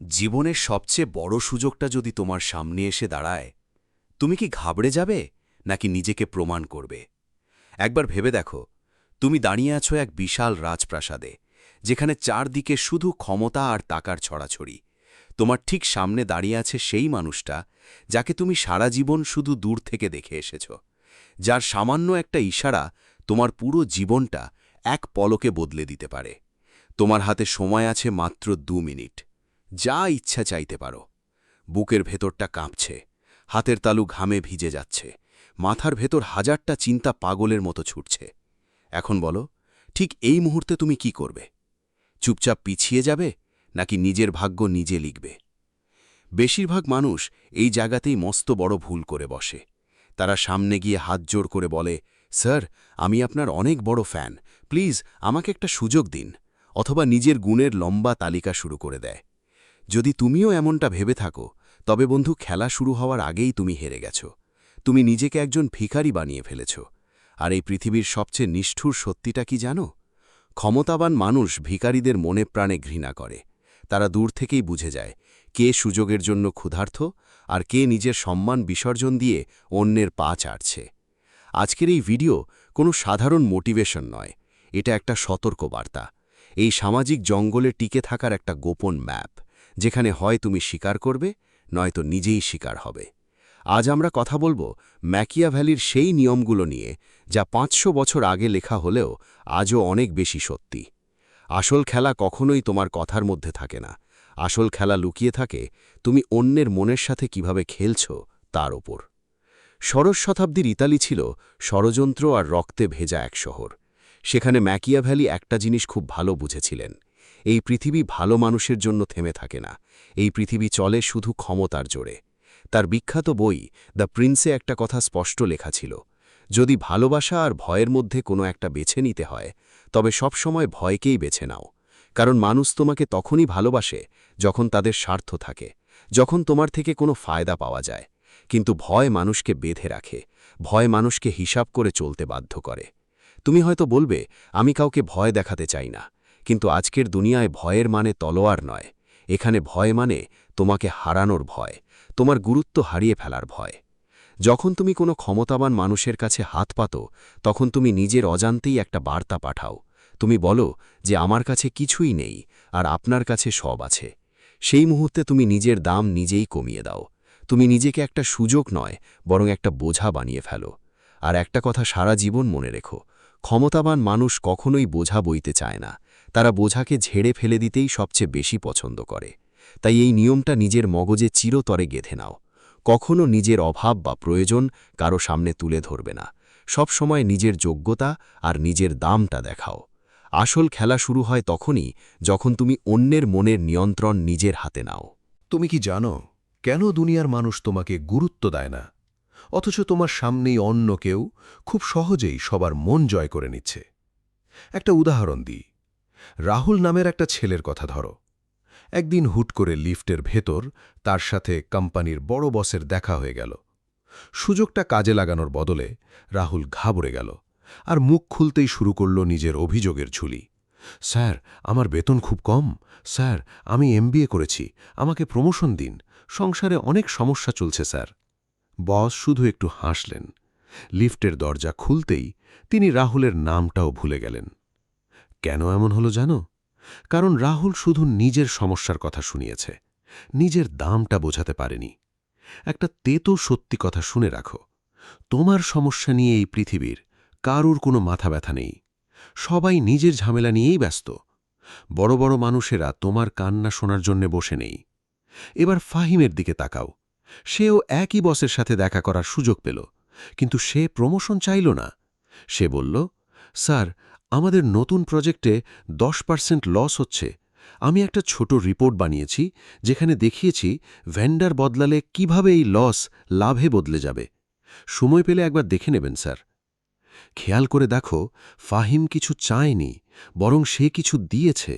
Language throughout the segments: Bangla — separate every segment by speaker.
Speaker 1: জীবনের সবচেয়ে বড় সুযোগটা যদি তোমার সামনে এসে দাঁড়ায়, তুমি কি ঘাবড়ে যাবে নাকি নিজেকে প্রমাণ করবে? একবার ভেবে দেখো, তুমি দাঁড়িয়ে আছো এক বিশাল রাজপ্রাসাদে, যেখানে চারদিকে শুধু ক্ষমতা আর টাকার ছড়াছড়ি। তোমার ঠিক সামনে দাঁড়িয়ে আছে সেই মানুষটা, যাকে তুমি সারা জীবন শুধু দূর থেকে দেখে এসেছ, যার সামান্য একটা ইশারা তোমার পুরো জীবনটা এক পলকে বদলে দিতে পারে। তোমার হাতে সময় আছে মাত্র 2 মিনিট। যা ইচ্ছা চাইতে পারো। বুকের ভেতরটা কাঁপছে, হাতের তালু ঘামে ভিজে যাচ্ছে, মাথার ভেতর হাজারটা চিন্তা পাগলের মতো ছুটছে। এখন বলো, ঠিক এই মুহূর্তে তুমি কি করবে? চুপচাপ পিছিয়ে যাবে নাকি নিজের ভাগ্য নিজে লিখবে? বেশিরভাগ মানুষ এই জায়গাতেই মস্ত বড় ভুল করে বসে। তারা সামনে গিয়ে হাত জোড় করে বলে, স্যার, আমি আপনার অনেক বড় ফ্যান, প্লিজ আমাকে একটা সুযোগ দিন। অথবা নিজের গুণের লম্বা তালিকা শুরু করে দেয়। যদি তুমিও এমনটা ভেবে থাকো, তবে বন্ধু, খেলা শুরু হওয়ার আগেই তুমি হেরে গেছ। তুমি নিজেকে একজন ভিখারি বানিয়ে ফেলেছ। আর এই পৃথিবীর সবচেয়ে নিষ্ঠুর সত্যিটা কি জানো? ক্ষমতাবান মানুষ ভিখারিদের মনে প্রাণে ঘৃণা করে। তারা দূর থেকেই বুঝে যায় কে সুযোগের জন্য ক্ষুধার্ত আর কে নিজের সম্মান বিসর্জন দিয়ে অন্যের পা চাটছে। আজকের এই ভিডিও কোনো সাধারণ মোটিভেশন নয়, এটা একটা সতর্ক বার্তা। এই সামাজিক জঙ্গলে টিকে থাকার একটা গোপন ম্যাপ, যেখানে হয় তুমি স্বীকার করবে, নয়তো নিজেই শিকার হবে। আজ আমরা কথা বলবো ম্যাকিয়াভেলির সেই নিয়মগুলো নিয়ে, যা 500 বছর আগে লেখা হলেও আজও অনেক বেশি সত্যি। আসল খেলা কখনোই তোমার কথার মধ্যে থাকে না। আসল খেলা লুকিয়ে থাকে তুমি অন্যের মনের সাথে কিভাবে খেলছ তার ওপর। ষোড়শ শতাব্দীর ইতালি ছিল ষড়যন্ত্র আর রক্তে ভেজা এক শহর। সেখানে ম্যাকিয়াভেলি একটা জিনিস খুব ভালো বুঝেছিলেন: এই পৃথিবী ভালো মানুষের জন্য থেমে থাকে না, এই পৃথিবী চলে শুধু ক্ষমতার জোরে। তার বিখ্যাত বই দ্য প্রিন্সে একটা কথা স্পষ্ট লেখা ছিল: যদি ভালোবাসা আর ভয়ের মধ্যে কোনো একটা বেছে নিতে হয়, তবে সবসময় ভয়কেই বেছে নাও। কারণ মানুষ তোমাকে তখনই ভালোবাসে যখন তাদের স্বার্থ থাকে, যখন তোমার থেকে কোনো ফায়দা পাওয়া যায়। কিন্তু ভয় মানুষকে বেঁধে রাখে, ভয় মানুষকে হিসাব করে চলতে বাধ্য করে। তুমি হয়তো বলবে, আমি কাউকে ভয় দেখাতে চাই না। কিন্তু আজকের দুনিয়ায় ভয়ের মানে তলোয়ার নয়। এখানে ভয় মানে তোমাকে হারানোর ভয়, তোমার গুরুত্ব হারিয়ে ফেলার ভয়। যখন তুমি কোনো ক্ষমতাবান মানুষের কাছে হাত পাতো, তখন তুমি নিজের অজান্তেই একটা বার্তা পাঠাও। তুমি বলো যে আমার কাছে কিছুই নেই আর আপনার কাছে সব আছে। সেই মুহূর্তে তুমি নিজের দাম নিজেই কমিয়ে দাও। তুমি নিজেকে একটা সুযোগ নয়, বরং একটা বোঝা বানিয়ে ফেলো। আর একটা কথা সারা জীবন মনে রেখো: ক্ষমতাবান মানুষ কখনোই বোঝা বইতে চায় না, তারা বোঝাকে ঝেড়ে ফেলে দিতেই সবচেয়ে বেশি পছন্দ করে। তাই এই নিয়মটা নিজের মগজে চিরতরে গেঁথে নাও। কখনো নিজের অভাব বা প্রয়োজন কারো সামনে তুলে ধরবে না। সব সময় নিজের যোগ্যতা আর নিজের দামটা দেখাও। আসল খেলা শুরু হয় তখনই, যখন তুমি অন্যের মনের নিয়ন্ত্রণ নিজের হাতে নাও।
Speaker 2: তুমি কি জানো কেন দুনিয়ার মানুষ তোমাকে গুরুত্ব দেয় না, অথচ তোমার সামনেই অন্য কেউ খুব সহজেই সবার মন জয় করে নিচ্ছে? একটা উদাহরণ দিই। রাহুল নামের একটা ছেলের কথা ধরো। একদিন হুট করে লিফটের ভেতর তার সাথে কোম্পানির বড় বসের দেখা হয়ে গেল। সুযোগটা কাজে লাগানোর বদলে রাহুল ঘাবড়ে গেল আর মুখ খুলতেই শুরু করল নিজের অভিযোগের ঝুলি। স্যার, আমার বেতন খুব কম। স্যার, আমি এমবিএ করেছি, আমাকে প্রমোশন দিন, সংসারে অনেক সমস্যা চলছে স্যার। বস শুধু একটু হাসলেন। লিফটের দরজা খুলতেই তিনি রাহুলের নামটাও ভুলে গেলেন। কেন এমন হলো জানো? কারণ রাহুল শুধু নিজের সমস্যার কথা শুনিয়েছে, নিজের দামটা বোঝাতে পারেনি। একটা তেতো সত্যি কথা শুনে রাখো: তোমার সমস্যা নিয়ে এই পৃথিবীর কারুর কোনো মাথা ব্যথা নেই। সবাই নিজের ঝামেলা নিয়েই ব্যস্ত। বড় বড় মানুষেরা তোমার কান্না শোনার জন্য বসে নেই। এবার ফাহিমের দিকে তাকাও। সেও একই বসের সাথে দেখা করার সুযোগ পেল, কিন্তু সে প্রমোশন চাইল না। সে বলল, স্যার, আমাদের নতুন প্রজেক্টে 10% লস হচ্ছে। আমি একটা ছোট রিপোর্ট বানিয়েছি, যেখানে দেখিয়েছি ভেন্ডার বদলালে কিভাবে এই লস লাভে বদলে যাবে। সময় পেলে একবার দেখে নেবেন স্যার। খেয়াল করে দেখো, ফাহিম কিছু চায়নি, বরং সে কিছু দিয়েছে।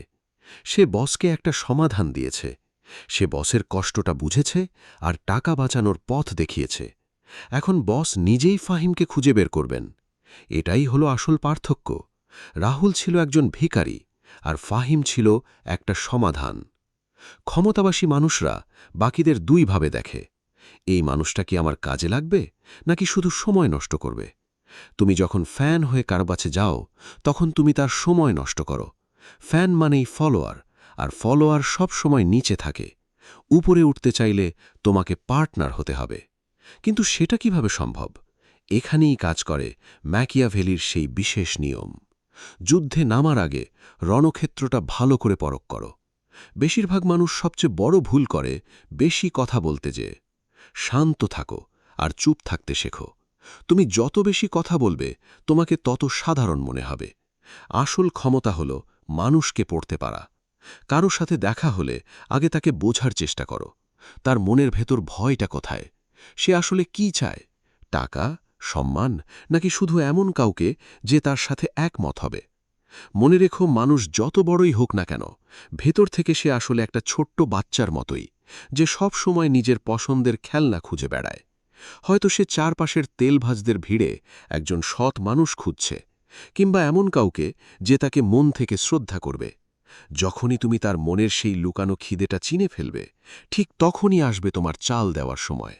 Speaker 2: সে বসকে একটা সমাধান দিয়েছে। সে বসের কষ্টটা বুঝেছে আর টাকা বাঁচানোর পথ দেখিয়েছে। এখন বস নিজেই ফাহিমকে খুঁজে বের করবেন। এটাই হলো আসল পার্থক্য। রাহুল ছিল একজন ভিখারি আর ফাহিম ছিল একটা সমাধান। ক্ষমতাবাসী মানুষরা বাকিদের দুইভাবে দেখে, এই মানুষটা কি আমার কাজে লাগবে নাকি শুধু সময় নষ্ট করবে। তুমি যখন ফ্যান হয়ে কারো কাছে যাও তখন তুমি তার সময় নষ্ট করো। ফ্যান মানেই ফলোয়ার, আর ফলোয়ার সব সময় নিচে থাকে। উপরে উঠতে চাইলে তোমাকে পার্টনার হতে হবে। কিন্তু সেটা কিভাবে সম্ভব? এখানেই কাজ করে ম্যাকিয়াভেলির সেই বিশেষ নিয়ম। যুদ্ধে নামার আগে রণক্ষেত্রটা ভালো করে পরখ করো। বেশিরভাগ মানুষ সবচেয়ে বড় ভুল করে বেশি কথা বলতে যেয়ে। শান্ত থাকো আর চুপ থাকতে শেখো। তুমি যত বেশি কথা বলবে তোমাকে তত সাধারণ মনে হবে। আসল ক্ষমতা হল মানুষকে পড়তে পারা। কারো সাথে দেখা হলে আগে তাকে বোঝার চেষ্টা করো। তার মনের ভেতর ভয়টা কোথায়? সে আসলে কি চায়? টাকা, সম্মান, নাকি শুধু এমন কাউকে যে তার সাথে একমত হবে? মনে রেখো, মানুষ যত বড়ই হোক না কেন, ভেতর থেকে সে আসলে একটা ছোট্ট বাচ্চার মতোই, যে সব সময় নিজের পছন্দের খেলনা খুঁজে বেড়ায়। হয়তো সে চারপাশের তেলভাজদের ভিড়ে একজন সৎ মানুষ খুঁজছে, কিংবা এমন কাউকে যে তাকে মন থেকে শ্রদ্ধা করবে। যখনই তুমি তার মনের সেই লুকানো খিদেটা চিনে ফেলবে, ঠিক তখনই আসবে তোমার চাল দেওয়ার সময়।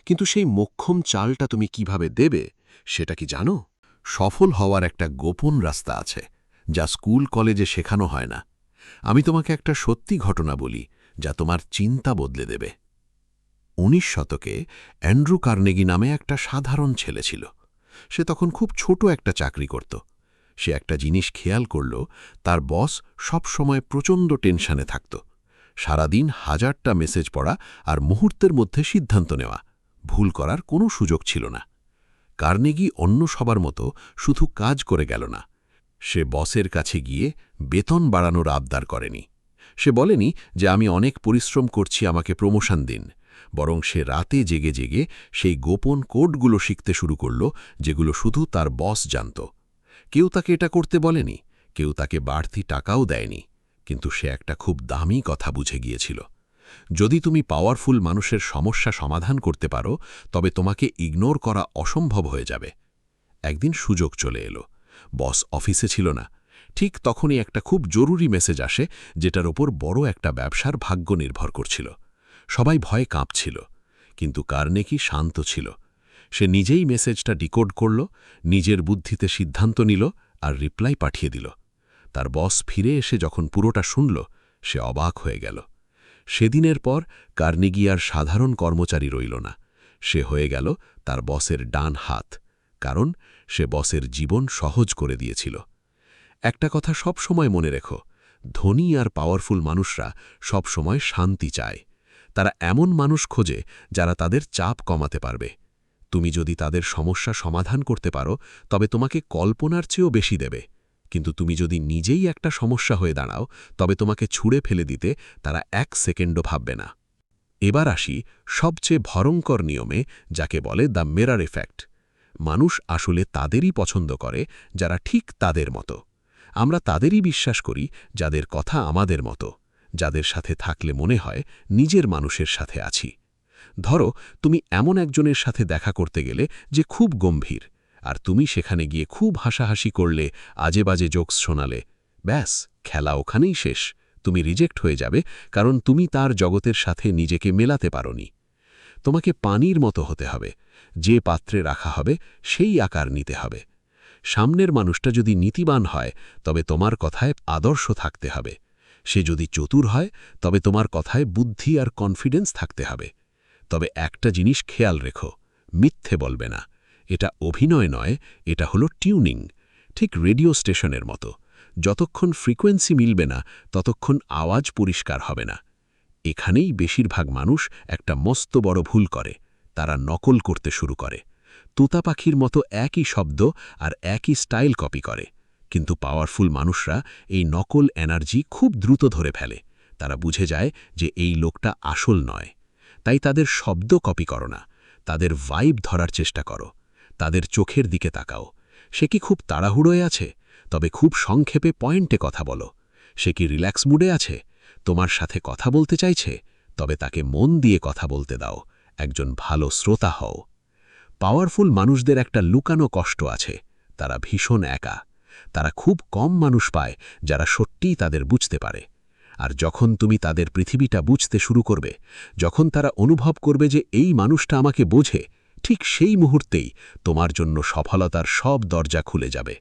Speaker 2: কিন্তু সেই মোক্ষম চালটা তুমি কিভাবে দেবে সেটা কি জানো?
Speaker 3: সফল হওয়ার একটা গোপন রাস্তা আছে, যা স্কুল কলেজে শেখানো হয় না। আমি তোমাকে একটা সত্যি ঘটনা বলি, যা তোমার চিন্তা বদলে দেবে। ১৯ শতকে অ্যান্ড্রু কার্নেগি নামে একটা সাধারণ ছেলে ছিল। সে তখন খুব ছোট একটা চাকরি করত। সে একটা জিনিস খেয়াল করল, তার বস সব সময় প্রচণ্ড টেনশনে থাকত। সারাদিন হাজারটা মেসেজ পড়া আর মুহূর্তের মধ্যে সিদ্ধান্ত নেওয়া, ভুল করার কোনো সুযোগ ছিল না। কার্নেগি অন্য সবার মতো শুধু কাজ করে গেল না। সে বসের কাছে গিয়ে বেতন বাড়ানোর আবদার করেনি। সে বলেনি যে আমি অনেক পরিশ্রম করছি, আমাকে প্রমোশন দিন। বরং সে রাতে জেগে জেগে সেই গোপন কোডগুলো শিখতে শুরু করল, যেগুলো শুধু তার বস জানত। কেউ তাকে এটা করতে বলেনি, কেউ তাকে বাড়তি টাকাও দেয়নি। কিন্তু সে একটা খুব দামি কথা বুঝে গিয়েছিল। যদি তুমি পাওয়ারফুল মানুষের সমস্যা সমাধান করতে পারো, তবে তোমাকে ইগনোর করা অসম্ভব হয়ে যাবে। একদিন সুযোগ চলে এলো। বস অফিসে ছিল না। ঠিক তখনই একটা খুব জরুরি মেসেজ আসে, যেটার ওপর বড় একটা ব্যবসার ভাগ্য নির্ভর করছিল। সবাই ভয়ে কাঁপছিল, কিন্তু কার্নেগি শান্ত ছিল। সে নিজেই মেসেজটা ডিকোড করল, নিজের বুদ্ধিতে সিদ্ধান্ত নিল আর রিপ্লাই পাঠিয়ে দিল। তার বস ফিরে এসে যখন পুরোটা শুনল, সে অবাক হয়ে গেল। সেদিনের পর কার্নেগি আর সাধারণ কর্মচারী রইল না। সে হয়ে গেল তার বসের ডান হাত, কারণ সে বসের জীবন সহজ করে দিয়েছিল। একটা কথা সব সময় মনে রেখো, ধনী আর পাওয়ারফুল মানুষরা সব সময় শান্তি চায়। তারা এমন মানুষ খোঁজে যারা তাদের চাপ কমাতে পারবে। তুমি যদি তাদের সমস্যা সমাধান করতে পারো, তবে তোমাকে কল্পনার চেয়েও বেশি দেবে। কিন্তু তুমি যদি নিজেই একটা সমস্যা হয়ে দাঁড়াও, তবে তোমাকে ছুঁড়ে ফেলে দিতে তারা ১ সেকেন্ডও ভাববে না। এবার আসি সবচেয়ে ভয়ঙ্কর নিয়মে, যাকে বলে দ্য মিরর ইফেক্ট। মানুষ আসলে তাদেরই পছন্দ করে যারা ঠিক তাদের মতো। আমরা তাদেরই বিশ্বাস করি যাদের কথা আমাদের মতো, যাদের সাথে থাকলে মনে হয় নিজের মানুষের সাথে আছি। ধরো, তুমি এমন একজনের সাথে দেখা করতে গেলে যে খুব গম্ভীর, আর তুমি সেখানে গিয়ে খুব হাসাহাসি করলে, আজে বাজে জোকস শোনালে। ব্যাস, খেলা ওখানেই শেষ। তুমি রিজেক্ট হয়ে যাবে, কারণ তুমি তার জগতের সাথে নিজেকে মেলাতে পারোনি। তোমাকে পানির মতো হতে হবে। যে পাত্রে রাখা হবে সেই আকার নিতে হবে। সামনের মানুষটা যদি নীতিবান হয়, তবে তোমার কথায় আদর্শ থাকতে হবে। সে যদি চতুর হয়, তবে তোমার কথায় বুদ্ধি আর কনফিডেন্স থাকতে হবে। তবে একটা জিনিস খেয়াল রেখো, মিথ্যে বলবে না। এটা অভিনয় নয়, এটা হলো টিউনিং। ঠিক রেডিও স্টেশনের মতো, যতক্ষণ ফ্রিকোয়েন্সি মিলবে না, ততক্ষণ আওয়াজ পরিষ্কার হবে না। এখানেই বেশিরভাগ মানুষ একটা মস্ত বড় ভুল করে। তারা নকল করতে শুরু করে। তোতা পাখির মতো একই শব্দ আর একই স্টাইল কপি করে। কিন্তু পাওয়ারফুল মানুষরা এই নকল এনার্জি খুব দ্রুত ধরে ফেলে। তারা বুঝে যায় যে এই লোকটা আসল নয়। তাই তাদের শব্দ কপি করো না, তাদের ভাইব ধরার চেষ্টা করো। তাদের চোখের দিকে তাকাও। সে কি খুব তাড়াহুড়োয় আছে? তবে খুব সংক্ষেপে পয়েন্টে কথা বলো। সে কি রিল্যাক্স মুডে আছে? তোমার সাথে কথা বলতে চাইছে? তবে তাকে মন দিয়ে কথা বলতে দাও। একজন ভালো শ্রোতা হও। পাওয়ারফুল মানুষদের একটা লুকানো কষ্ট আছে, তারা ভীষণ একা। তারা খুব কম মানুষ পায় যারা সত্যিই তাদের বুঝতে পারে। আর যখন তুমি তাদের পৃথিবীটা বুঝতে শুরু করবে, যখন তারা অনুভব করবে যে এই মানুষটা আমাকে বোঝে, ঠিক সেই মুহূর্তেই তোমার জন্য সফলতার সব দরজা খুলে যাবে।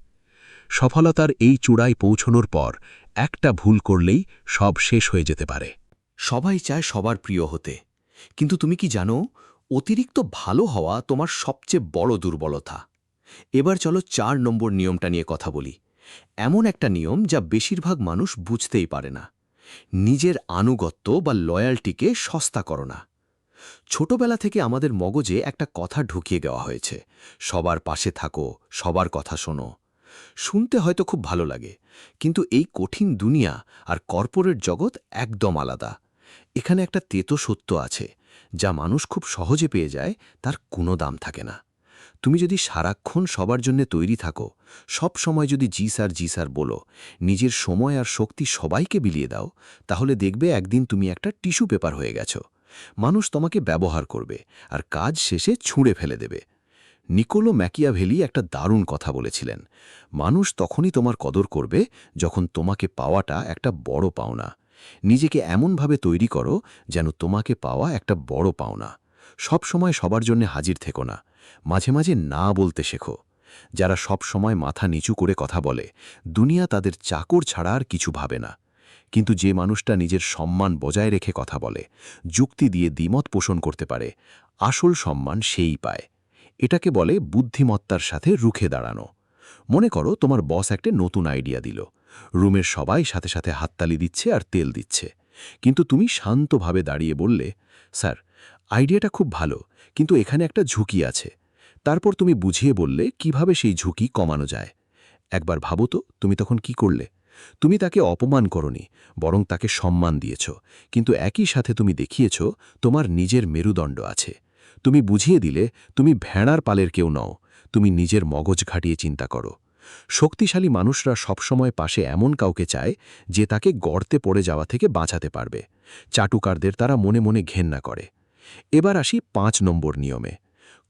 Speaker 3: সফলতার এই চূড়ায় পৌঁছনোর পর একটা ভুল করলেই সব শেষ হয়ে যেতে পারে।
Speaker 4: সবাই চায় সবার প্রিয় হতে, কিন্তু তুমি কি জানো, অতিরিক্ত ভালো হওয়া তোমার সবচেয়ে বড় দুর্বলতা। এবার চলো 4 নম্বর নিয়মটা নিয়ে কথা বলি। এমন একটা নিয়ম যা বেশিরভাগ মানুষ বুঝতেই পারে না। নিজের আনুগত্য বা লয়ালটিকে সস্তা করো না। ছোটবেলা থেকে আমাদের মগজে একটা কথা ঢুকিয়ে দেওয়া হয়েছে, সবার পাশে থাকো, সবার কথা শোনো। শুনতে হয়তো খুব ভালো লাগে, কিন্তু এই কঠিন দুনিয়া আর কর্পোরেট জগৎ একদম আলাদা। এখানে একটা তেতো সত্য আছে, যা মানুষ খুব সহজে পেয়ে যায়, তার কোনো দাম থাকে না। তুমি যদি সারাক্ষণ সবার জন্য তৈরি থাকো, সব সময় যদি জি স্যার বলো, নিজের সময় আর শক্তি সবাইকে বিলিয়ে দাও, তাহলে দেখবে একদিন তুমি একটা টিস্যু পেপার হয়ে গেছো। মানুষ তোমাকে ব্যবহার করবে আর কাজ শেষে ছুঁড়ে ফেলে দেবে। নিকোলো ম্যাকিয়াভেলি একটা দারুণ কথা বলেছিলেন, মানুষ তখনই তোমার কদর করবে যখন তোমাকে পাওয়াটা একটা বড় পাওনা। নিজেকে এমনভাবে তৈরি করো যেন তোমাকে পাওয়া একটা বড় পাওনা। সব সময় সবার জন্য হাজির থেকো না, মাঝে মাঝে না বলতে শেখো। যারা সব সময় মাথা নিচু করে কথা বলে, দুনিয়া তাদের চাকর ছাড়া আর কিছু ভাবে না। কিন্তু যে মানুষটা নিজের সম্মান বজায় রেখে কথা বলে, যুক্তি দিয়ে দ্বিমত পোষণ করতে পারে, আসল সম্মান সেই পায়। এটাকে বলে বুদ্ধিমত্তার সাথে রুখে দাঁড়ানো। মনে করো তোমার বস একটা নতুন আইডিয়া দিল, রুমের সবাই সাথে সাথে হাততালি দিচ্ছে আর তেল দিচ্ছে, কিন্তু তুমি শান্তভাবে দাঁড়িয়ে বললে, স্যার, আইডিয়াটা খুব ভালো, কিন্তু এখানে একটা ঝুঁকি আছে। তারপর তুমি বুঝিয়ে বললে কিভাবে সেই ঝুঁকি কমানো যায়। একবার ভাবো তো, তুমি তখন কি করলে? তুমি তাকে অপমান করনি, বরং তাকে সম্মান দিয়েছ, কিন্তু একই সাথে তুমি দেখিয়েছ তোমার নিজের মেরুদণ্ড আছে। তুমি বুঝিয়ে দিলে তুমি ভেড়ার পালের কেউ নও, তুমি নিজের মগজ ঘাটিয়ে চিন্তা করো। শক্তিশালী মানুষরা সবসময় পাশে এমন কাউকে চায় যে তাকে গর্তে পড়ে যাওয়া থেকে বাঁচাতে পারবে। চাটুকারদের তারা মনে মনে ঘেন্না করে। এবার আসি 5 নম্বর নিয়মে।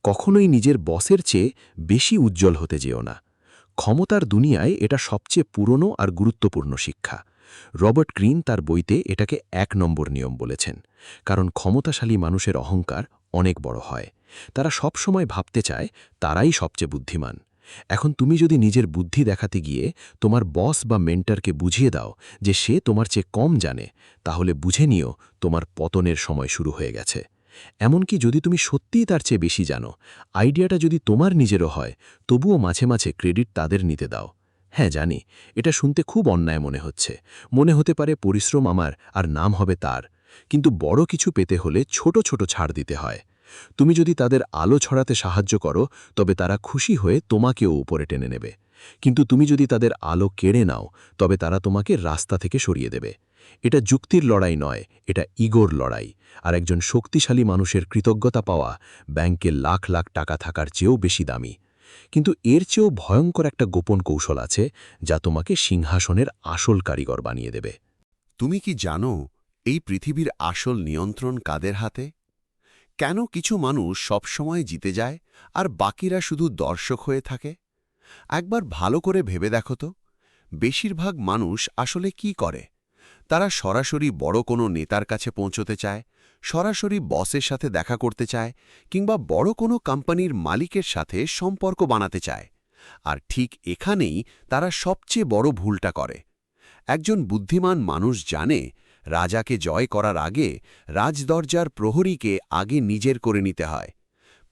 Speaker 4: কখনোই নিজের বসের চেয়ে বেশি উজ্জ্বল হতে যেও না। ক্ষমতার দুনিয়ায় এটা সবচেয়ে পুরনো আর গুরুত্বপূর্ণ শিক্ষা। রবার্ট গ্রিন তার বইতে এটাকে 1 নম্বর নিয়ম বলেছেন, কারণ ক্ষমতাশালী মানুষের অহংকার অনেক বড় হয়। তারা সব সময় ভাবতে চায় তারাই সবচেয়ে বুদ্ধিমান। এখন তুমি যদি নিজের বুদ্ধি দেখাতে গিয়ে তোমার বস বা মেন্টরকে বুঝিয়ে দাও যে সে তোমার চেয়ে কম জানে, তাহলে বুঝে নিও তোমার পতনের সময় শুরু হয়ে গেছে। এমনকি যদি তুমি সত্যিই তার চেয়ে বেশি জানো, আইডিয়াটা যদি তোমার নিজেরও হয়, তবুও মাঝে মাঝে ক্রেডিট তাদের নিতে দাও। হ্যাঁ জানি, এটা শুনতে খুব অন্যায় মনে হচ্ছে, মনে হতে পারে পরিশ্রম আমার আর নাম হবে তার, কিন্তু বড় কিছু পেতে হলে ছোট ছোট ছাড় দিতে হয়। তুমি যদি তাদের আলো ছড়াতে সাহায্য করো, তবে তারা খুশি হয়ে তোমাকেও উপরে টেনে নেবে, কিন্তু তুমি যদি তাদের আলো কেড়ে নাও, তবে তারা তোমাকে রাস্তা থেকে সরিয়ে দেবে। এটা যুক্তির লড়াই নয়, এটা ইগোর লড়াই। আর একজন শক্তিশালী মানুষের কৃতজ্ঞতা পাওয়া ব্যাংকে লাখ লাখ টাকা থাকার চেয়েও বেশি দামি। কিন্তু এর চেয়েও ভয়ঙ্কর একটা গোপন কৌশল আছে, যা তোমাকে সিংহাসনের আসল কারিগর বানিয়ে দেবে।
Speaker 1: তুমি কি জানো এই পৃথিবীর আসল নিয়ন্ত্রণ কাদের হাতে? কেন কিছু মানুষ সবসময় জিতে যায় আর বাকিরা শুধু দর্শক হয়ে থাকে? একবার ভালো করে ভেবে দেখো তো, বেশিরভাগ মানুষ আসলে কি করে? তারা সরাসরি বড় কোনো নেতার কাছে পৌঁছতে চায়, সরাসরি বসের সাথে দেখা করতে চায়, কিংবা বড় কোনো কোম্পানির মালিকের সাথে সম্পর্ক বানাতে চায়। আর ঠিক এখানেই তারা সবচেয়ে বড় ভুলটা করে। একজন বুদ্ধিমান মানুষ জানে, রাজাকে জয় করার আগে রাজদরজার প্রহরীকে আগে নিজের করে নিতে হয়।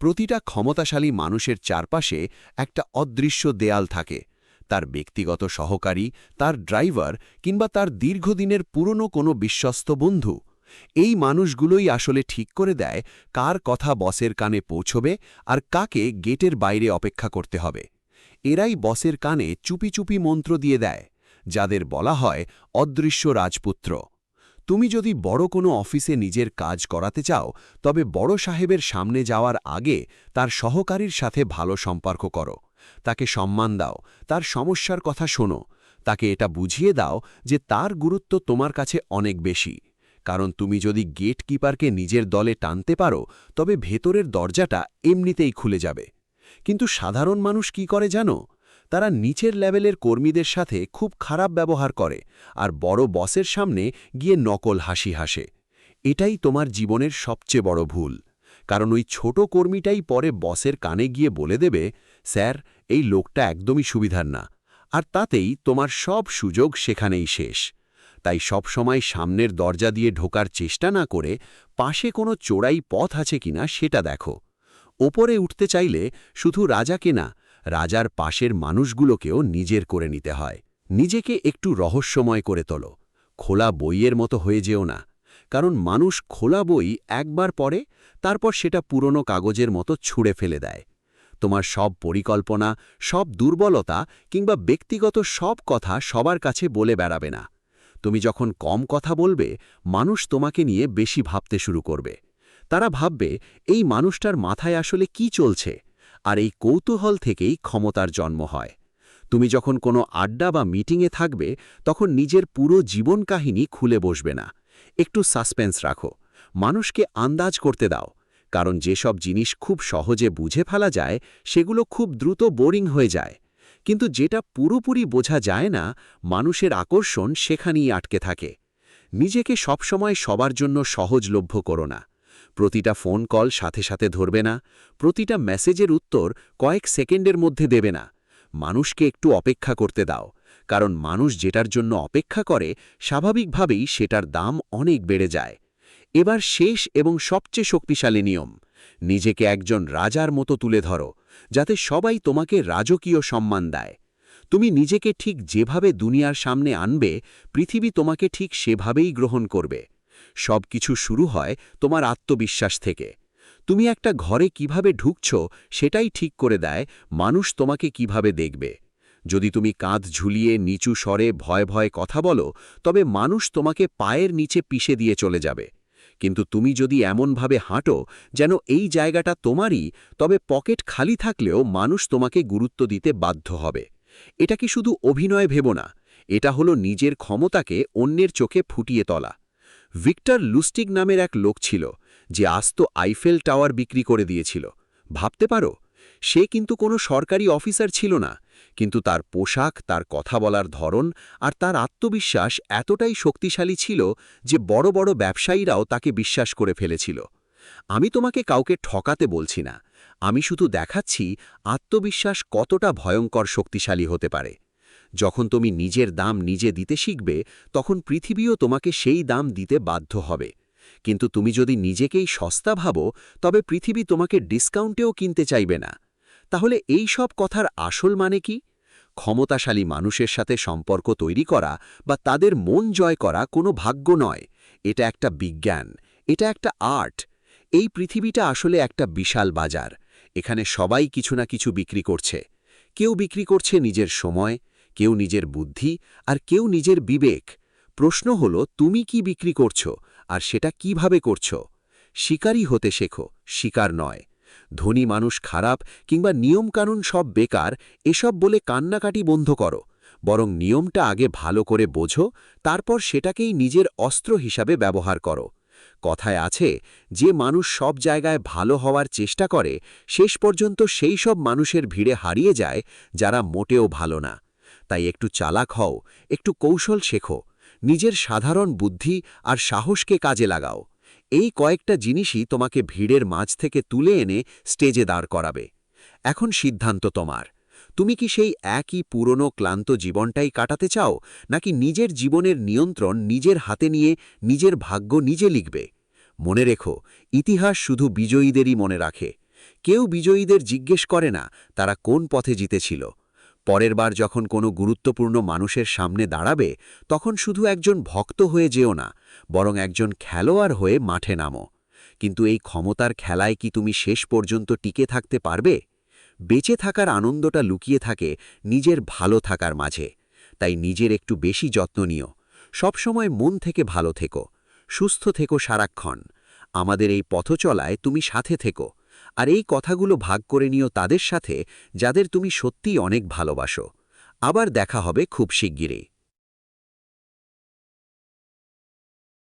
Speaker 1: প্রতিটা ক্ষমতাশালী মানুষের চারপাশে একটা অদৃশ্য দেয়াল থাকে, তার ব্যক্তিগত সহকারী, তার ড্রাইভার, কিংবা তার দীর্ঘদিনের পুরনো কোনো বিশ্বস্ত বন্ধু। এই মানুষগুলোই আসলে ঠিক করে দেয় কার কথা বসের কানে পৌঁছবে আর কাকে গেটের বাইরে অপেক্ষা করতে হবে। এরাই বসের কানে চুপি চুপি মন্ত্র দিয়ে দেয়, যাদের বলা হয় অদৃশ্য রাজপুত্র। তুমি যদি বড় কোনো অফিসে নিজের কাজ করাতে চাও, তবে বড় সাহেবের সামনে যাওয়ার আগে তার সহকারীর সাথে ভালো সম্পর্ক করো, তাকে সম্মান দাও, তার সমস্যার কথা শোনো, তাকে এটা বুঝিয়ে দাও যে তার গুরুত্ব তোমার কাছে অনেক বেশি। কারণ তুমি যদি গেটকিপারকে নিজের দলে টানতে পারো, তবে ভেতরের দরজাটা এমনিতেই খুলে যাবে। কিন্তু সাধারণ মানুষ কি করে জানো? তারা নিচের লেভেলের কর্মীদের সাথে খুব খারাপ ব্যবহার করে আর বড় বসের সামনে গিয়ে নকল হাসি হাসে। এটাই তোমার জীবনের সবচেয়ে বড় ভুল, কারণ ওই ছোট কর্মীটাই পরে বসের কানে গিয়ে বলে দেবে, স্যার, এই লোকটা একদমই সুবিধার না, আর তাতেই তোমার সব সুযোগ সেখানেই শেষ। তাই সবসময় সামনের দরজা দিয়ে ঢোকার চেষ্টা না করে পাশে কোনো চোরাই পথ আছে কিনা সেটা দেখো। ওপরে উঠতে চাইলে শুধু রাজাকে না, রাজার পাশের মানুষগুলোকেও নিজের করে নিতে হয়। নিজেকে একটু রহস্যময় করে তোলো, খোলা বইয়ের মতো হয়ে যেও না, কারণ মানুষ খোলা বই একবার পড়ে, তারপর সেটা পুরনো কাগজের মতো ছুঁড়ে ফেলে দেয়। তোমার সব পরিকল্পনা, সব দুর্বলতা কিংবা ব্যক্তিগত সব কথা সবার কাছে বলে বেড়াবে না। তুমি যখন কম কথা বলবে, মানুষ তোমাকে নিয়ে বেশি ভাবতে শুরু করবে। তারা ভাববে এই মানুষটার মাথায় আসলে কি চলছে, আর এই কৌতূহল থেকেই ক্ষমতার জন্ম হয়। তুমি যখন কোনো আড্ডা বা মিটিংয়ে থাকবে, তখন নিজের পুরো জীবন কাহিনী খুলে বসবে না, একটু সাসপেন্স রাখো, মানুষকে আন্দাজ করতে দাও, কারণ যেসব জিনিস খুব সহজে বুঝে ফেলা যায় সেগুলো খুব দ্রুত বোরিং হয়ে যায়। কিন্তু যেটা পুরোপুরি বোঝা যায় না, মানুষের আকর্ষণ সেখানেই আটকে থাকে। নিজেকে সবসময় সবার জন্য সহজলভ্য করো না। প্রতিটা ফোন কল সাথে সাথে ধরবে না, প্রতিটা মেসেজের উত্তর কয়েক সেকেন্ডের মধ্যে দেবে না। মানুষকে একটু অপেক্ষা করতে দাও, কারণ মানুষ যেটার জন্য অপেক্ষা করে স্বাভাবিকভাবেই সেটার দাম অনেক বেড়ে যায়। এবার শেষ এবং সবচেয়ে শক্তিশালী নিয়ম, নিজেকে একজন রাজার মতো তুলে ধরো, যাতে সবাই তোমাকে রাজকীয় সম্মান দেয়। তুমি নিজেকে ঠিক যেভাবে দুনিয়ার সামনে আনবে, পৃথিবী তোমাকে ঠিক সেভাবেই গ্রহণ করবে। সব কিছু শুরু হয় তোমার আত্মবিশ্বাস থেকে। তুমি একটা ঘরে কিভাবে ঢুকছ সেটাই ঠিক করে দেয় মানুষ তোমাকে কিভাবে দেখবে। যদি তুমি কাঁধ ঝুলিয়ে নিচু স্বরে ভয় ভয় কথা বলো, তবে মানুষ তোমাকে পায়ের নিচে পিষে দিয়ে চলে যাবে। কিন্তু তুমি যদি এমনভাবে হাঁটো যেন এই জায়গাটা তোমারই, তবে পকেট খালি থাকলেও মানুষ তোমাকে গুরুত্ব দিতে বাধ্য হবে। এটা কি শুধু অভিনয় ভেবো না, এটা হলো নিজের ক্ষমতাকে অন্যের চোখে ফুটিয়ে তোলা। ভিক্টর লুস্টিগ নামের এক লোক ছিল, যে আস্ত আইফেল টাওয়ার বিক্রি করে দিয়েছিল। ভাবতে পারো, সে কিন্তু কোনো সরকারি অফিসার ছিল না, কিন্তু তার পোশাক, তার কথা বলার ধরন আর তার আত্মবিশ্বাস এতটাই শক্তিশালী ছিল যে বড় বড় ব্যবসায়ীরাও তাকে বিশ্বাস করে ফেলেছিল। আমি তোমাকে কাউকে ঠকাতে বলছি না, আমি শুধু দেখাচ্ছি আত্মবিশ্বাস কতটা ভয়ঙ্কর শক্তিশালী হতে পারে। যখন তুমি নিজের দাম নিজে দিতে শিখবে, তখন পৃথিবীও তোমাকে সেই দাম দিতে বাধ্য হবে। কিন্তু তুমি যদি নিজেকেই সস্তা ভাবো, তবে পৃথিবী তোমাকে ডিসকাউন্টেও কিনতে চাইবে না। তাহলে এই সব কথার আসল মানে কি? ক্ষমতাশালী মানুষের সাথে সম্পর্ক তৈরি করা বা তাদের মন জয় করা কোনো ভাগ্য নয়, এটা একটা বিজ্ঞান, এটা একটা আর্ট। এই পৃথিবীটা আসলে একটা বিশাল বাজার, এখানে সবাই কিছু না কিছু বিক্রি করছে। কেউ বিক্রি করছে নিজের সময়, কেউ নিজের বুদ্ধি, আর কেউ নিজের বিবেক। প্রশ্ন হলো, তুমি কি বিক্রি করছো, আর সেটা কিভাবে করছো? শিকারী হতে শেখো, শিকার নয়। ধনী মানুষ খারাপ কিংবা নিয়মকানুন সব বেকার এসব বলে কান্নাকাটি বন্ধ করো, বরং নিয়মটা আগে ভালো করে বোঝো, তারপর সেটাকেই নিজের অস্ত্র হিসাবে ব্যবহার করো। কথায় আছে, যে মানুষ সব জায়গায় ভালো হওয়ার চেষ্টা করে, শেষ পর্যন্ত সেই সব মানুষের ভিড়ে হারিয়ে যায় যারা মোটেও ভালো না। তাই একটু চালাক হও, একটু কৌশল শেখো, নিজের সাধারণ বুদ্ধি আর সাহসকে কাজে লাগাও। এই কয়েকটা জিনিসই তোমাকে ভিড়ের মাঝ থেকে তুলে এনে স্টেজে দাঁড় করাবে। এখন সিদ্ধান্ত তোমার। তুমি কি সেই একই পুরনো ক্লান্ত জীবনটাই কাটাতে চাও, নাকি নিজের জীবনের নিয়ন্ত্রণ নিজের হাতে নিয়ে নিজের ভাগ্য নিজে লিখবে? মনে রেখো, ইতিহাস শুধু বিজয়ীদেরই মনে রাখে। কেউ বিজয়ীদের জিজ্ঞেস করে না তারা কোন পথে জিতেছিল। পরের বার যখন কোনো গুরুত্বপূর্ণ মানুষের সামনে দাঁড়াবে, তখন শুধু একজন ভক্ত হয়ে যেও না, বরং একজন খেলোয়াড় হয়ে মাঠে নামো। কিন্তু এই ক্ষমতার খেলায় কি তুমি শেষ পর্যন্ত টিকে থাকতে পারবে? বেঁচে থাকার আনন্দটা লুকিয়ে থাকে নিজের ভালো থাকার মাঝে। তাই নিজের একটু বেশি যত্ন নিও, সবসময় মন থেকে ভালো থেকো, সুস্থ থেকো সারাক্ষণ। আমাদের এই পথচলায় তুমি সাথে থেকো, আর এই কথাগুলো ভাগ করে নিও তাদের সাথে যাদের তুমি সত্যিই অনেক ভালোবাসো। আবার দেখা হবে খুব শিগগিরই।